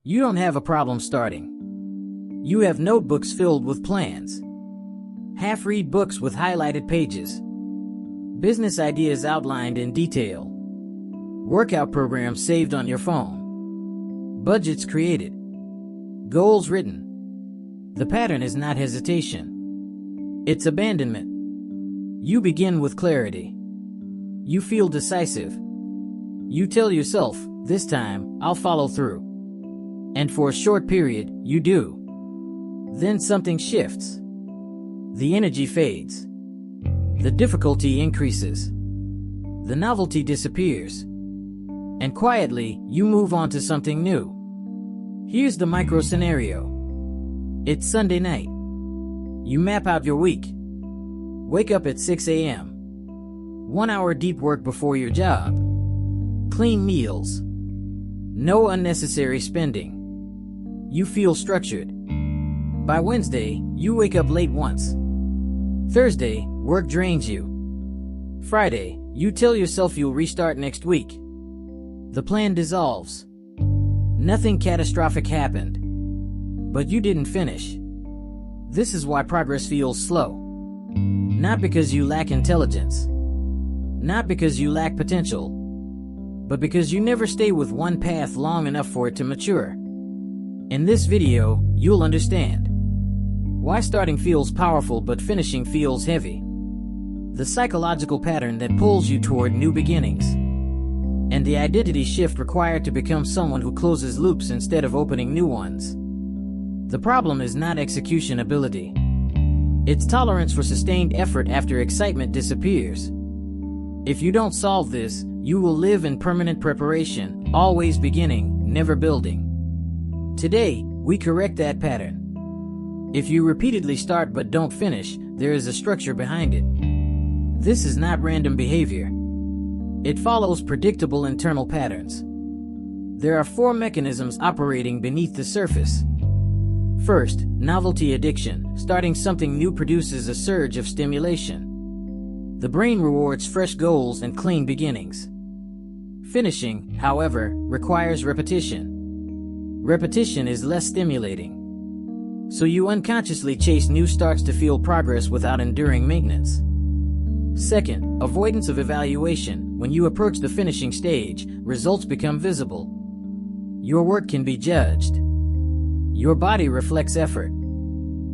You don't have a problem starting. You have notebooks filled with plans. Half-read books with highlighted pages. Business ideas outlined in detail. Workout programs saved on your phone. Budgets created. Goals written. The pattern is not hesitation. It's abandonment. You begin with clarity. You feel decisive. You tell yourself, this time, I'll follow through. And for a short period, you do. Then something shifts. The energy fades. The difficulty increases. The novelty disappears. And quietly, you move on to something new. Here's the micro scenario. It's Sunday night. You map out your week. Wake up at 6 a.m. 1 hour deep work before your job. Clean meals. No unnecessary spending. You feel structured. By Wednesday, you wake up late once. Thursday, work drains you. Friday, you tell yourself you'll restart next week. The plan dissolves. Nothing catastrophic happened. But you didn't finish. This is why progress feels slow. Not because you lack intelligence. Not because you lack potential. But because you never stay with one path long enough for it to mature. In this video, you'll understand why starting feels powerful but finishing feels heavy. The psychological pattern that pulls you toward new beginnings. And the identity shift required to become someone who closes loops instead of opening new ones. The problem is not execution ability. It's tolerance for sustained effort after excitement disappears. If you don't solve this, you will live in permanent preparation, always beginning, never building. Today, we correct that pattern. If you repeatedly start but don't finish, there is a structure behind it. This is not random behavior. It follows predictable internal patterns. There are 4 mechanisms operating beneath the surface. First, novelty addiction. Starting something new produces a surge of stimulation. The brain rewards fresh goals and clean beginnings. Finishing, however, requires repetition. Repetition is less stimulating. So you unconsciously chase new starts to feel progress without enduring maintenance. Second, avoidance of evaluation. When you approach the finishing stage, results become visible. Your work can be judged. Your body reflects effort.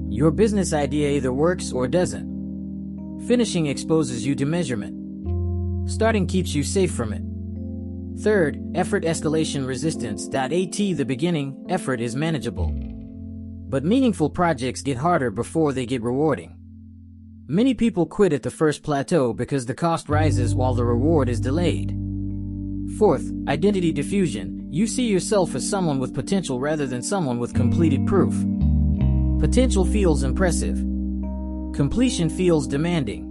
Your business idea either works or doesn't. Finishing exposes you to measurement. Starting keeps you safe from it. Third, effort escalation resistance. At the beginning, effort is manageable. But meaningful projects get harder before they get rewarding. Many people quit at the first plateau because the cost rises while the reward is delayed. Fourth, identity diffusion. You see yourself as someone with potential rather than someone with completed proof. Potential feels impressive. Completion feels demanding.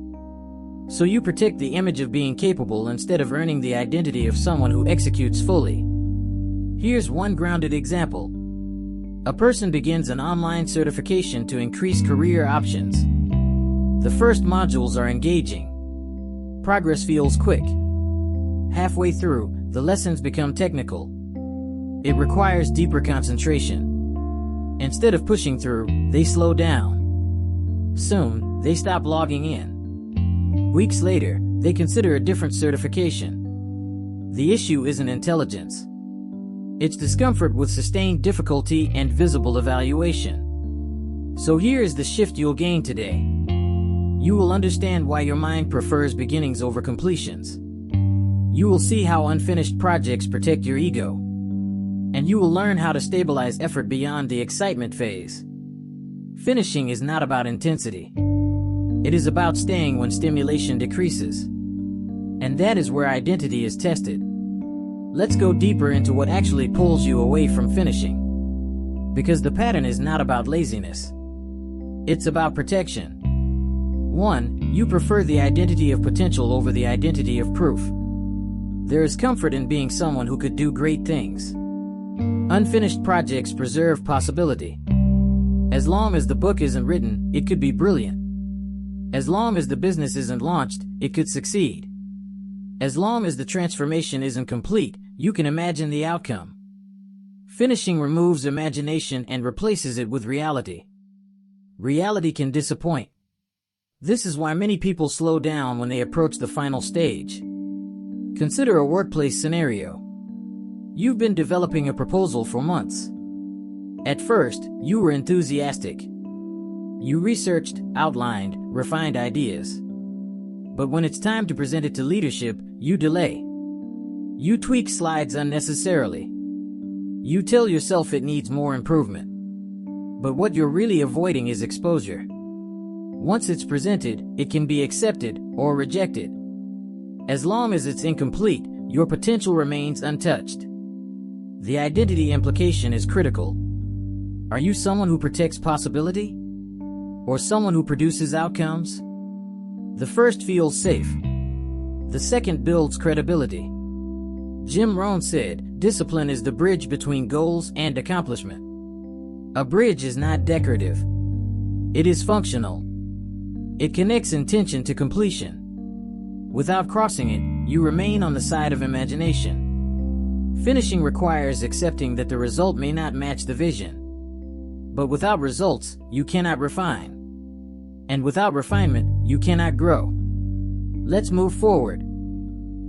So you protect the image of being capable instead of earning the identity of someone who executes fully. Here's one grounded example. A person begins an online certification to increase career options. The first modules are engaging. Progress feels quick. Halfway through, the lessons become technical. It requires deeper concentration. Instead of pushing through, they slow down. Soon, they stop logging in. Weeks later, they consider a different certification. The issue isn't intelligence. It's discomfort with sustained difficulty and visible evaluation. So here is the shift you'll gain today. You will understand why your mind prefers beginnings over completions. You will see how unfinished projects protect your ego. And you will learn how to stabilize effort beyond the excitement phase. Finishing is not about intensity. It is about staying when stimulation decreases. And that is where identity is tested. Let's go deeper into what actually pulls you away from finishing. Because the pattern is not about laziness. It's about protection. 1. You prefer the identity of potential over the identity of proof. There is comfort in being someone who could do great things. Unfinished projects preserve possibility. As long as the book isn't written, it could be brilliant. As long as the business isn't launched, it could succeed. As long as the transformation isn't complete, you can imagine the outcome. Finishing removes imagination and replaces it with reality. Reality can disappoint. This is why many people slow down when they approach the final stage. Consider a workplace scenario. You've been developing a proposal for months. At first, you were enthusiastic. You researched, outlined, refined ideas. But when it's time to present it to leadership, you delay. You tweak slides unnecessarily. You tell yourself it needs more improvement. But what you're really avoiding is exposure. Once it's presented, it can be accepted or rejected. As long as it's incomplete, your potential remains untouched. The identity implication is critical. Are you someone who protects possibility? Or someone who produces outcomes? The first feels safe. The second builds credibility. Jim Rohn said, "Discipline is the bridge between goals and accomplishment." A bridge is not decorative. It is functional. It connects intention to completion. Without crossing it, you remain on the side of imagination. Finishing requires accepting that the result may not match the vision. But without results, you cannot refine. And without refinement, you cannot grow. Let's move forward.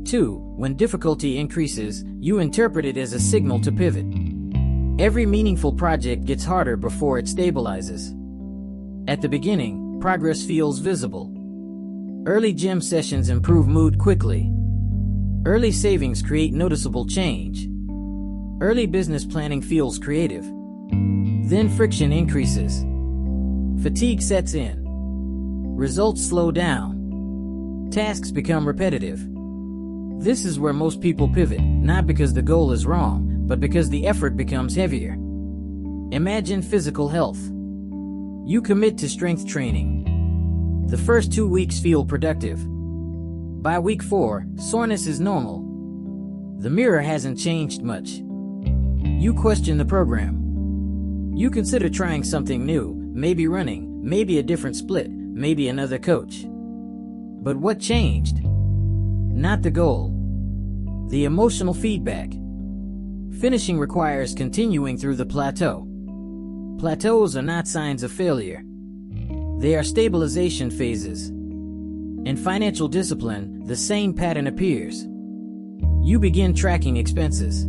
2. When difficulty increases, you interpret it as a signal to pivot. Every meaningful project gets harder before it stabilizes. At the beginning, progress feels visible. Early gym sessions improve mood quickly. Early savings create noticeable change. Early business planning feels creative. Then friction increases. Fatigue sets in. Results slow down. Tasks become repetitive. This is where most people pivot, not because the goal is wrong, but because the effort becomes heavier. Imagine physical health. You commit to strength training. The first 2 weeks feel productive. By week 4, soreness is normal. The mirror hasn't changed much. You question the program. You consider trying something new, maybe running, maybe a different split, maybe another coach. But what changed? Not the goal. The emotional feedback. Finishing requires continuing through the plateau. Plateaus are not signs of failure. They are stabilization phases. In financial discipline, the same pattern appears. You begin tracking expenses.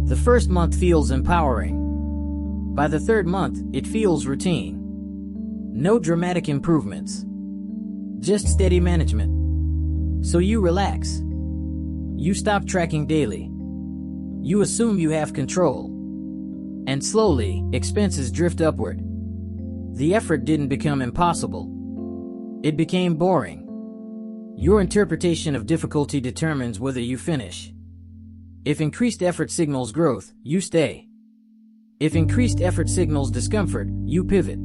The first month feels empowering. By the third month, it feels routine. No dramatic improvements. Just steady management. So you relax. You stop tracking daily. You assume you have control. And slowly, expenses drift upward. The effort didn't become impossible. It became boring. Your interpretation of difficulty determines whether you finish. If increased effort signals growth, you stay. If increased effort signals discomfort, you pivot.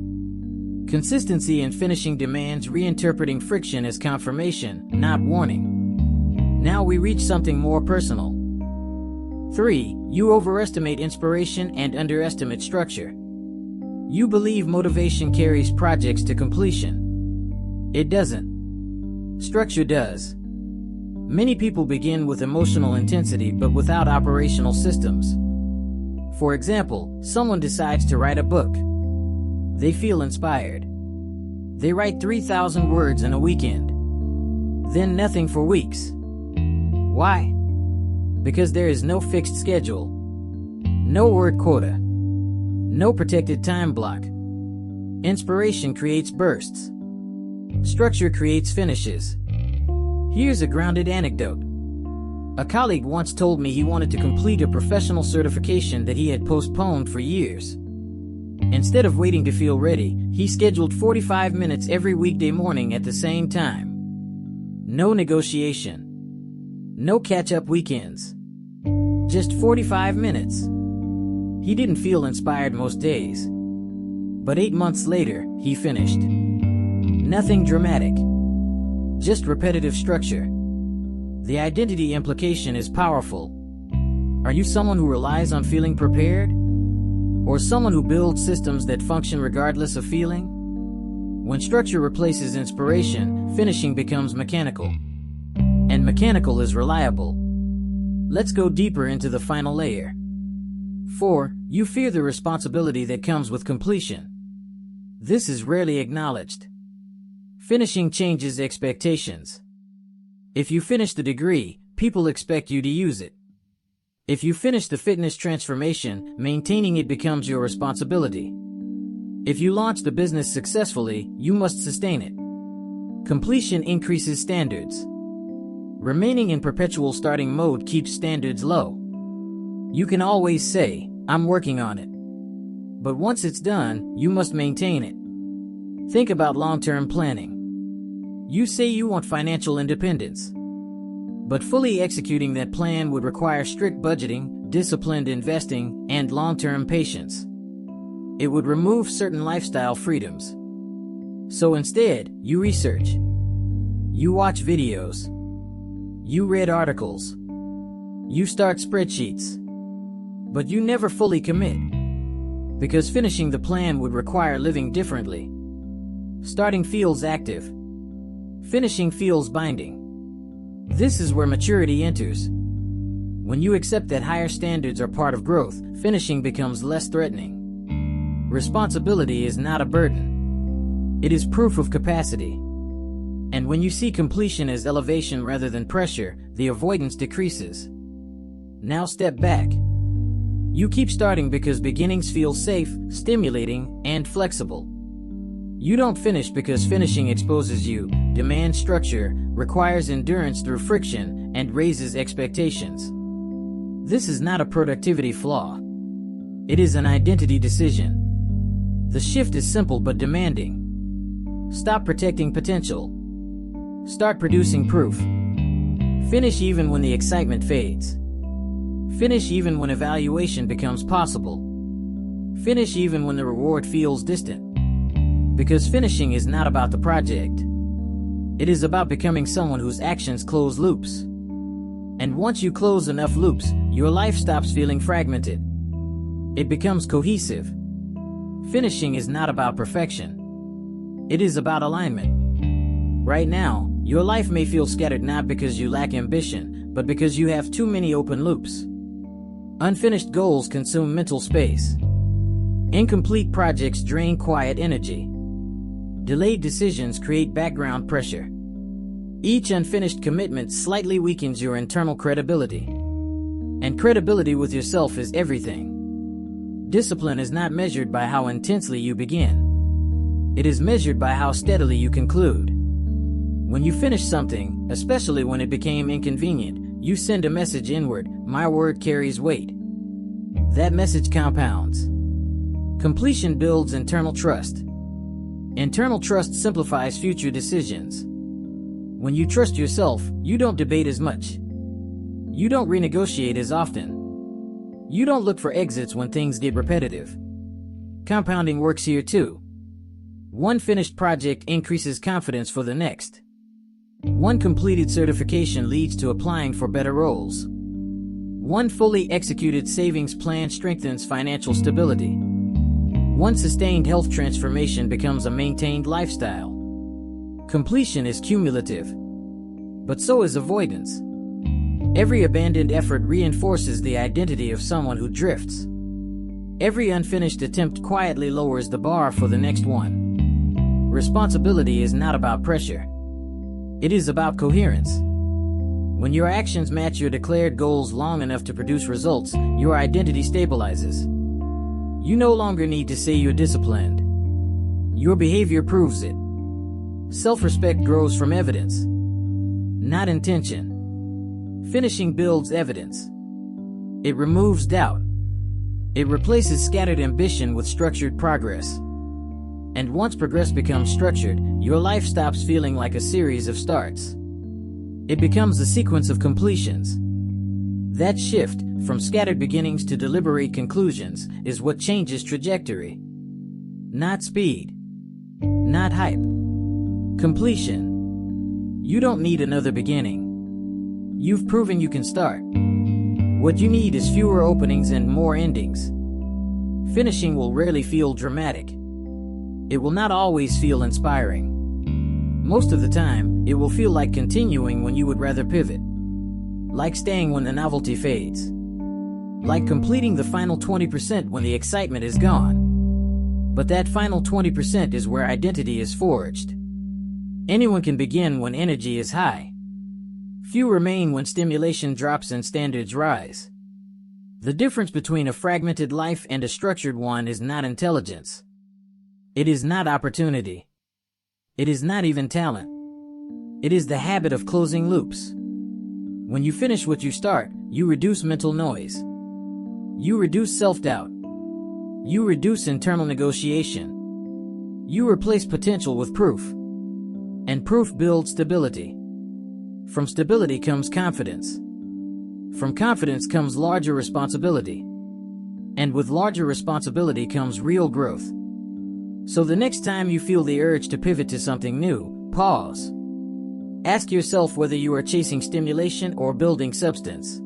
Consistency in finishing demands reinterpreting friction as confirmation, not warning. Now we reach something more personal. 3. You overestimate inspiration and underestimate structure. You believe motivation carries projects to completion. It doesn't. Structure does. Many people begin with emotional intensity but without operational systems. For example, someone decides to write a book. They feel inspired. They write 3,000 words in a weekend. Then nothing for weeks. Why? Because there is no fixed schedule. No word quota. No protected time block. Inspiration creates bursts. Structure creates finishes. Here's a grounded anecdote. A colleague once told me he wanted to complete a professional certification that he had postponed for years. Instead of waiting to feel ready, he scheduled 45 minutes every weekday morning at the same time. No negotiation. No catch-up weekends. Just 45 minutes. He didn't feel inspired most days. But 8 months later, he finished. Nothing dramatic. Just repetitive structure. The identity implication is powerful. Are you someone who relies on feeling prepared? Or someone who builds systems that function regardless of feeling? When structure replaces inspiration, finishing becomes mechanical. And mechanical is reliable. Let's go deeper into the final layer. 4. You fear the responsibility that comes with completion. This is rarely acknowledged. Finishing changes expectations. If you finish the degree, people expect you to use it. If you finish the fitness transformation, maintaining it becomes your responsibility. If you launch the business successfully, you must sustain it. Completion increases standards. Remaining in perpetual starting mode keeps standards low. You can always say, "I'm working on it." But once it's done, you must maintain it. Think about long-term planning. You say you want financial independence. But fully executing that plan would require strict budgeting, disciplined investing, and long-term patience. It would remove certain lifestyle freedoms. So instead, you research. You watch videos. You read articles. You start spreadsheets. But you never fully commit. Because finishing the plan would require living differently. Starting feels active. Finishing feels binding. This is where maturity enters. When you accept that higher standards are part of growth, finishing becomes less threatening. Responsibility is not a burden. It is proof of capacity. And when you see completion as elevation rather than pressure, the avoidance decreases. Now step back. You keep starting because beginnings feel safe, stimulating, and flexible. You don't finish because finishing exposes you, demands structure, requires endurance through friction, and raises expectations. This is not a productivity flaw. It is an identity decision. The shift is simple but demanding. Stop protecting potential. Start producing proof. Finish even when the excitement fades. Finish even when evaluation becomes possible. Finish even when the reward feels distant. Because finishing is not about the project. It is about becoming someone whose actions close loops. And once you close enough loops, your life stops feeling fragmented. It becomes cohesive. Finishing is not about perfection. It is about alignment. Right now, your life may feel scattered not because you lack ambition, but because you have too many open loops. Unfinished goals consume mental space. Incomplete projects drain quiet energy. Delayed decisions create background pressure. Each unfinished commitment slightly weakens your internal credibility. And credibility with yourself is everything. Discipline is not measured by how intensely you begin. It is measured by how steadily you conclude. When you finish something, especially when it became inconvenient, you send a message inward, "My word carries weight." That message compounds. Completion builds internal trust. Internal trust simplifies future decisions. When you trust yourself, you don't debate as much. You don't renegotiate as often. You don't look for exits when things get repetitive. Compounding works here too. One finished project increases confidence for the next. One completed certification leads to applying for better roles. One fully executed savings plan strengthens financial stability. One sustained health transformation becomes a maintained lifestyle. Completion is cumulative, but so is avoidance. Every abandoned effort reinforces the identity of someone who drifts. Every unfinished attempt quietly lowers the bar for the next one. Responsibility is not about pressure. It is about coherence. When your actions match your declared goals long enough to produce results, your identity stabilizes. You no longer need to say you're disciplined. Your behavior proves it. Self-respect grows from evidence, not intention. Finishing builds evidence. It removes doubt. It replaces scattered ambition with structured progress. And once progress becomes structured, your life stops feeling like a series of starts. It becomes a sequence of completions. That shift, from scattered beginnings to deliberate conclusions, is what changes trajectory. Not speed. Not hype. Completion. You don't need another beginning. You've proven you can start. What you need is fewer openings and more endings. Finishing will rarely feel dramatic. It will not always feel inspiring. Most of the time, it will feel like continuing when you would rather pivot. Like staying when the novelty fades. Like completing the final 20% when the excitement is gone. But that final 20% is where identity is forged. Anyone can begin when energy is high. Few remain when stimulation drops and standards rise. The difference between a fragmented life and a structured one is not intelligence. It is not opportunity. It is not even talent. It is the habit of closing loops. When you finish what you start, you reduce mental noise. You reduce self-doubt. You reduce internal negotiation. You replace potential with proof. And proof builds stability. From stability comes confidence. From confidence comes larger responsibility. And with larger responsibility comes real growth. So the next time you feel the urge to pivot to something new, pause. Ask yourself whether you are chasing stimulation or building substance.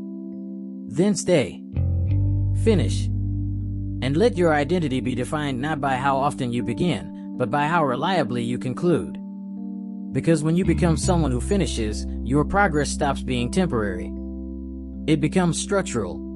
Then stay. Finish. And let your identity be defined not by how often you begin, but by how reliably you conclude. Because when you become someone who finishes, your progress stops being temporary. It becomes structural.